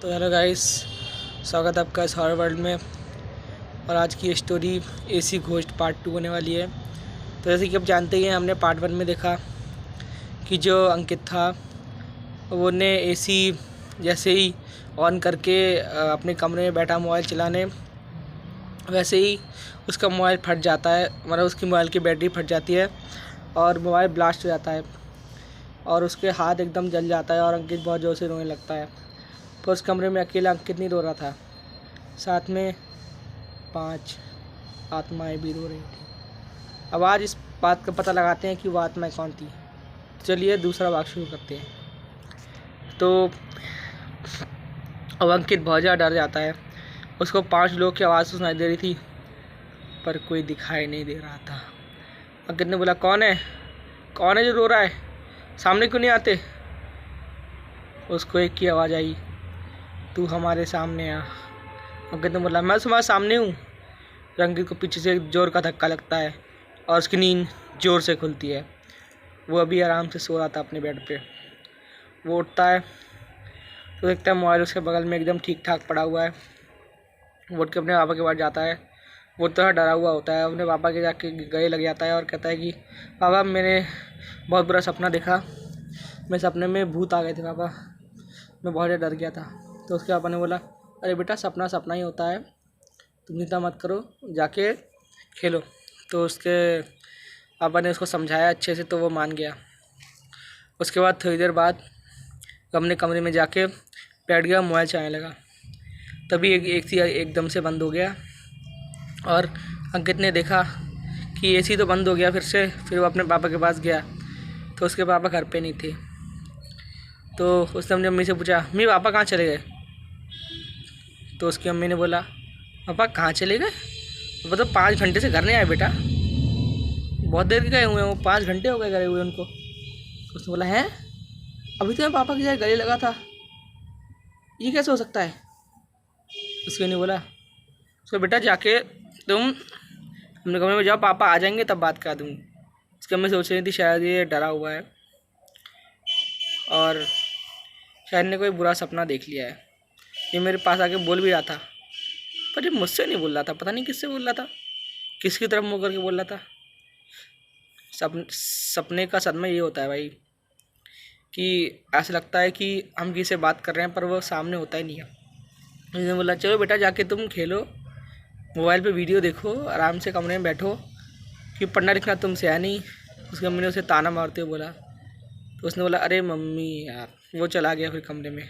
तो hello guys, स्वागत है आपका इस हॉरर वर्ल्ड में। और आज की स्टोरी एसी घोस्ट पार्ट 2 होने वाली है। तो जैसे कि आप जानते ही हैं, हमने पार्ट 1 में देखा कि जो अंकित था वो ने एसी जैसे ही ऑन करके अपने कमरे में बैठा मोबाइल चलाने, वैसे ही उसका मोबाइल फट जाता है, मतलब उसकी मोबाइल की बैटरी फट जाती है और मोबाइल ब्लास्ट हो जाता है और उसके हाथ एकदम जल जाता है और अंकित बहुत ज़ोर से रोने लगता है। तो उस कमरे में अकेला अंकित नहीं रो रहा था, साथ में 5 आत्माएं भी रो रही थी। अब आज इस बात का पता लगाते हैं कि वो आत्माएं कौन थी। चलिए दूसरा भाग शुरू करते हैं। तो अब अंकित बहुत ज़्यादा डर जाता है। उसको 5 लोग की आवाज़ सुनाई दे रही थी पर कोई दिखाई नहीं दे रहा था। अंकित ने बोला, कौन है जो रो रहा है, सामने क्यों नहीं आते। उसको एक की आवाज़ आई, तू हमारे सामने आ। अंकित ने बोला, मैं तुम्हारे सामने हूँ। अंकित को पीछे से जोर का धक्का लगता है और उसकी नींद जोर से खुलती है। वो अभी आराम से सो रहा था अपने बेड पे। वो उठता है तो देखता है मोबाइल उसके बगल में एकदम ठीक ठाक पड़ा हुआ है। वो उठ के अपने पापा के पास जाता है। वो थोड़ा डरा हुआ होता है, अपने पापा के जाके गले लग जाता है और कहता है कि पापा, मैंने बहुत बुरा सपना देखा। मेरे सपने में भूत आ गए थे पापा, मैं बहुत ज़्यादा डर गया था। तो उसके पापा ने बोला, अरे बेटा, सपना सपना ही होता है, तुम चिंता मत करो, जाके खेलो। तो उसके पापा ने उसको समझाया अच्छे से, तो वो मान गया। उसके बाद थोड़ी देर बाद अपने कमरे में जाके बैठ गया, मोबाइल चलाने लगा। तभी एक एकदम से बंद हो गया और अंकित ने देखा कि एसी तो बंद हो गया फिर से। फिर वो अपने पापा के पास गया तो उसके पापा घर पे नहीं थे। तो उसने अपनी मम्मी से पूछा, मम्मी पापा कहाँ चले गए। तो उसकी मम्मी ने बोला, पापा कहाँ चले गए, वो तो 5 घंटे से घर नहीं आए बेटा, बहुत देर के गए हुए हैं, वो 5 घंटे हो गए गए हुए उनको। तो उसने बोला, हैं, अभी तो मैं पापा के जाए गले लगा था, ये कैसे हो सकता है। उसके ने बोला, उसको बेटा जाके तुम अपने कमरे में जाओ, पापा आ जाएंगे तब बात करा दूँगी। उसकी मम्मी सोच रही थी शायद ये डरा हुआ है और शायद ने कोई बुरा सपना देख लिया है। ये मेरे पास आके बोल भी रहा था, पर ये मुझसे नहीं बोल रहा था, पता नहीं किससे बोल रहा था, किसकी तरफ मुँह करके बोल रहा था। सपने का सदमा ये होता है भाई कि ऐसा लगता है कि हम किसी से बात कर रहे हैं पर वो सामने होता ही नहीं है। उसने बोला, चलो बेटा जाके तुम खेलो, मोबाइल पे वीडियो देखो, आराम से कमरे में बैठो, कि पढ़ना लिखना तुमसे है नहीं। उसकी मम्मी ने उसे ताना मारते हुए बोला। तो उसने बोला, अरे मम्मी यार। वो चला गया फिर कमरे में।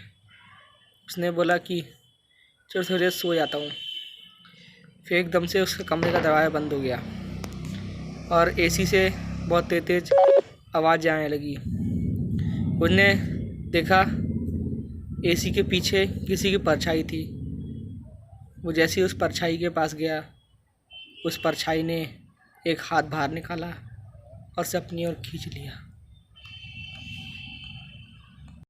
उसने बोला कि चलो थोड़ी देर सो जाता हूँ। फिर एकदम से उसके कमरे का दरवाज़ा बंद हो गया और एसी से बहुत तेज तेज आवाज़ आने लगी। उसने देखा एसी के पीछे किसी की परछाई थी। वो जैसे ही उस परछाई के पास गया, उस परछाई ने एक हाथ बाहर निकाला और उसे अपनी ओर खींच लिया।